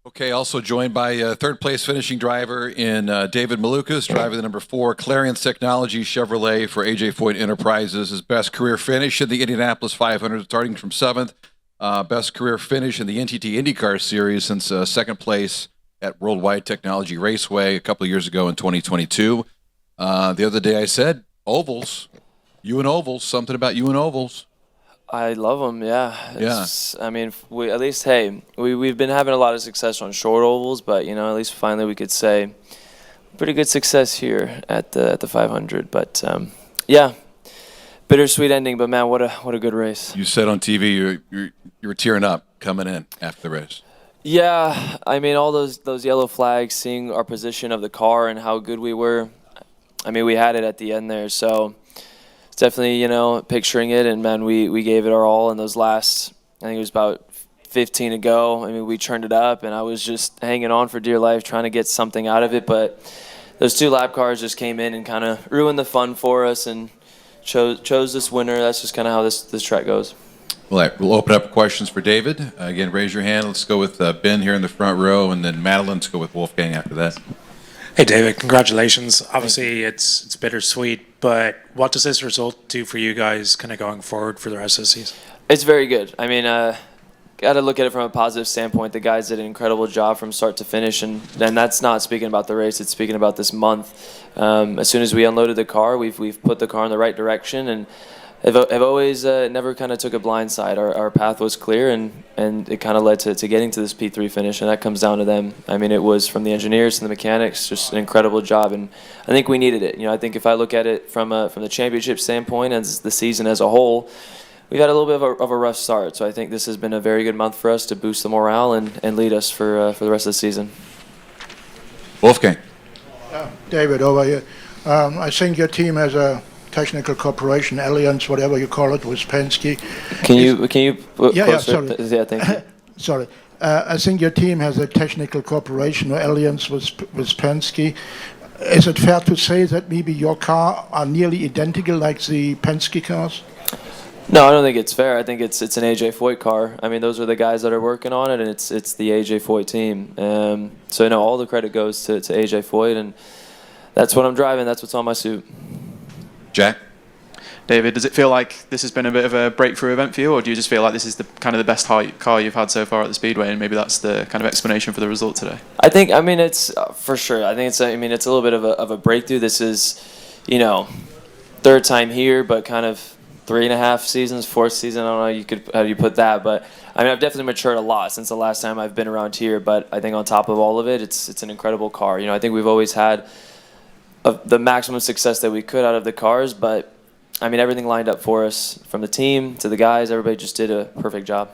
Okay, also joined by third place finishing driver in David Malukas, driving the number 4 Clarions Technology Chevrolet for AJ Foyt Enterprises. His best career finish in the Indianapolis 500, starting from 7th. Best career finish in the NTT Indycar Series since second place at Worldwide Technology Raceway a couple of years ago in 2022. The other day I said, ovals, you and ovals, something about you and ovals. I love them, yeah. Yeah. I mean, we've been having a lot of success on short ovals, but at least finally we could say pretty good success here at the 500. But yeah, bittersweet ending. But man, what a good race. You said on TV you were tearing up coming in after the race. Yeah, I mean all those yellow flags, seeing our position of the car and how good we were. I mean, we had it at the end there, so. Definitely, picturing it, and man, we gave it our all in those last, I think it was about 15 to go. I mean, we turned it up, and I was just hanging on for dear life, trying to get something out of it, but those 2 lap cars just came in and kind of ruined the fun for us and chose this winner. That's just kind of how this track goes. All right, we'll open up questions for David. Again, raise your hand. Let's go with Ben here in the front row, and then Madeline. Let's go with Wolfgang after that. Hey, David, congratulations. Obviously, it's bittersweet, but what does this result do for you guys kind of going forward for the rest of the season? It's very good. I mean, got to look at it from a positive standpoint. The guys did an incredible job from start to finish, and that's not speaking about the race. It's speaking about this month. As soon as we unloaded the car, we've put the car in the right direction, and I've always never kind of took a blind side. Our path was clear, and it kind of led to getting to this P3 finish, and that comes down to them. I mean, it was from the engineers and the mechanics, just an incredible job, and I think we needed it. I think if I look at it from the championship standpoint and the season as a whole, we've had a little bit of a rough start. So I think this has been a very good month for us to boost the morale and lead us for the rest of the season. Wolfgang. David, over here. I think your team has a technical cooperation, alliance, whatever you call it, with Penske. Can you put yeah, closer? sorry. Yeah, thank you. Sorry. I think your team has a technical cooperation or alliance with Penske. Is it fair to say that maybe your car are nearly identical like the Penske cars? No, I don't think it's fair. I think it's an AJ Foyt car. I mean, those are the guys that are working on it, and it's the AJ Foyt team. So no, all the credit goes to AJ Foyt, and that's what I'm driving. That's what's on my suit. Jack? David, does it feel like this has been a bit of a breakthrough event for you, or do you just feel like this is the kind of the best car you've had so far at the Speedway, and maybe that's the kind of explanation for the result today? I mean, it's for sure. I think it's a little bit of a breakthrough. This is, third time here, but kind of 3.5 seasons, fourth season. I don't know how you put that, but I mean, I've definitely matured a lot since the last time I've been around here. But I think on top of all of it, it's an incredible car. I think we've always had the maximum success that we could out of the cars, but I mean, everything lined up for us, from the team to the guys. Everybody just did a perfect job.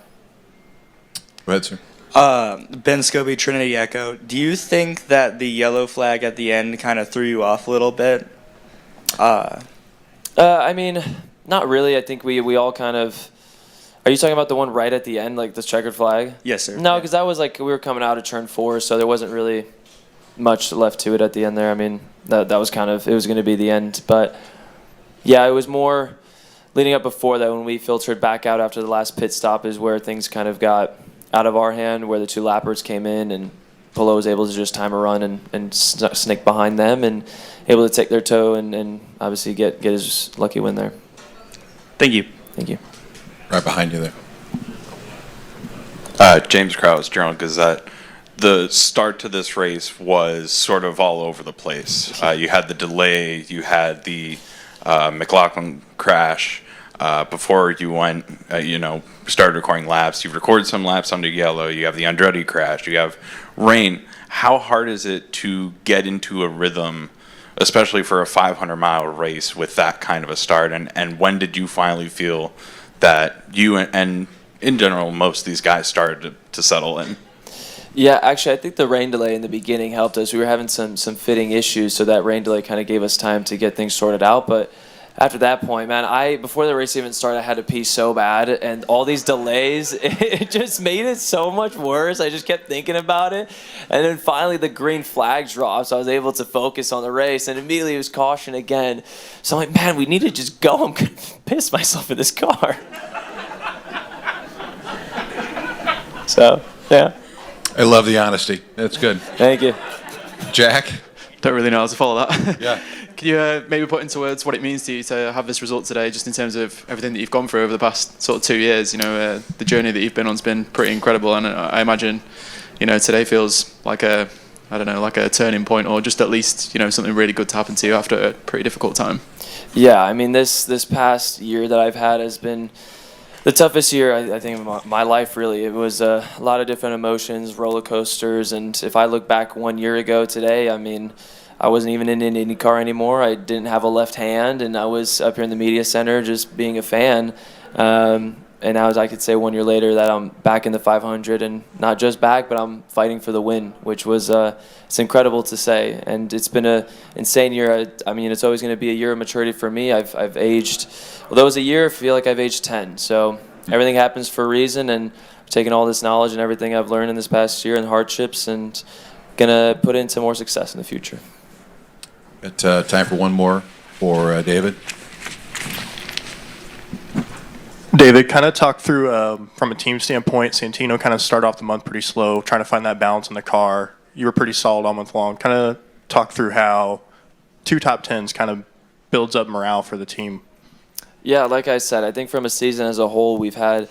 Go ahead, sir. Ben Scobie, Trinity Echo. Do you think that the yellow flag at the end kind of threw you off a little bit? I mean, not really. I think we all kind of. Are you talking about the one right at the end, like the checkered flag? Yes, sir. No, because that was like we were coming out of turn 4, so there wasn't really much left to it at the end there. I mean, that was kind of, it was going to be the end. But yeah, it was more leading up before that when we filtered back out after the last pit stop is where things kind of got out of our hand, where the 2 lappers came in and Polo was able to just time a run and sneak behind them and able to take their toe and obviously get his lucky win there. Thank you. Thank you. Right behind you there. James Krause, Journal-Gazette. The start to this race was sort of all over the place. You had the delay, you had the McLaughlin crash. Before you went, started recording laps. You've recorded some laps under yellow. You have the Andretti crash. You have rain. How hard is it to get into a rhythm, especially for a 500-mile race with that kind of a start? And when did you finally feel that you and in general, most of these guys started to settle in? Yeah, actually, I think the rain delay in the beginning helped us. We were having some fitting issues, so that rain delay kind of gave us time to get things sorted out. But after that point, man, before the race even started, I had to pee so bad, and all these delays, it just made it so much worse. I just kept thinking about it, and then finally the green flag dropped, so I was able to focus on the race, and immediately it was caution again. So I'm like, man, we need to just go. I'm gonna piss myself in this car. So, yeah. I love the honesty. That's good. Thank you. Jack? Don't really know how to follow that. Yeah. Can you maybe put into words what it means to you to have this result today, just in terms of everything that you've gone through over the past sort of 2 years? You know, the journey that you've been on's been pretty incredible, and I imagine, you know, today feels like a turning point, or just at least, you know, something really good to happen to you after a pretty difficult time. Yeah, I mean, this past year that I've had has been the toughest year, I think, of my life, really. It was a lot of different emotions, roller coasters, and if I look back 1 year ago today, I mean, I wasn't even in an Indycar anymore. I didn't have a left hand, and I was up here in the media center just being a fan. And now, as I could say 1 year later, that I'm back in the 500, and not just back, but I'm fighting for the win, which was it's incredible to say. And it's been an insane year. I mean, it's always going to be a year of maturity for me. I've aged, although it was a year, I feel like I've aged 10. So everything happens for a reason, and I've taken all this knowledge and everything I've learned in this past year and hardships, and gonna put it into more success in the future. Got time for one more for David. David, kind of talk through, from a team standpoint, Santino kind of started off the month pretty slow, trying to find that balance in the car. You were pretty solid all month long. Kind of talk through how 2 top 10s kind of builds up morale for the team. Yeah, like I said, I think from a season as a whole, we've had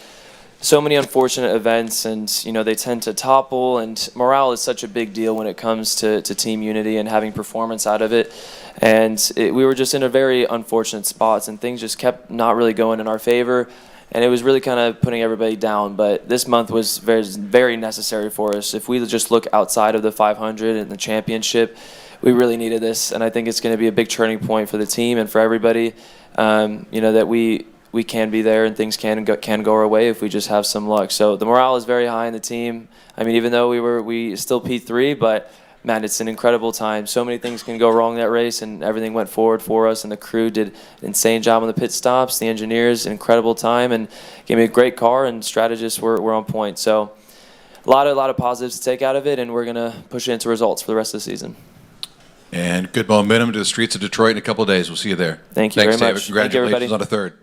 so many unfortunate events, and you know, they tend to topple, and morale is such a big deal when it comes to team unity and having performance out of it. And we were just in a very unfortunate spots, and things just kept not really going in our favor, and it was really kind of putting everybody down. But this month was very, very necessary for us. If we just look outside of the 500 and the championship, we really needed this, and I think it's going to be a big turning point for the team and for everybody. You know, that we can be there, and things can go our way if we just have some luck. So the morale is very high in the team. I mean, even though we still P3, but man, it's an incredible time. So many things can go wrong that race, and everything went forward for us, and the crew did an insane job on the pit stops. The engineers, an incredible time, and gave me a great car, and strategists were on point. So a lot of positives to take out of it, and we're gonna push it into results for the rest of the season. And good momentum to the streets of Detroit in a couple of days. We'll see you there. Thank you Thanks, very David. much. Thank you, Congratulations everybody. on a third.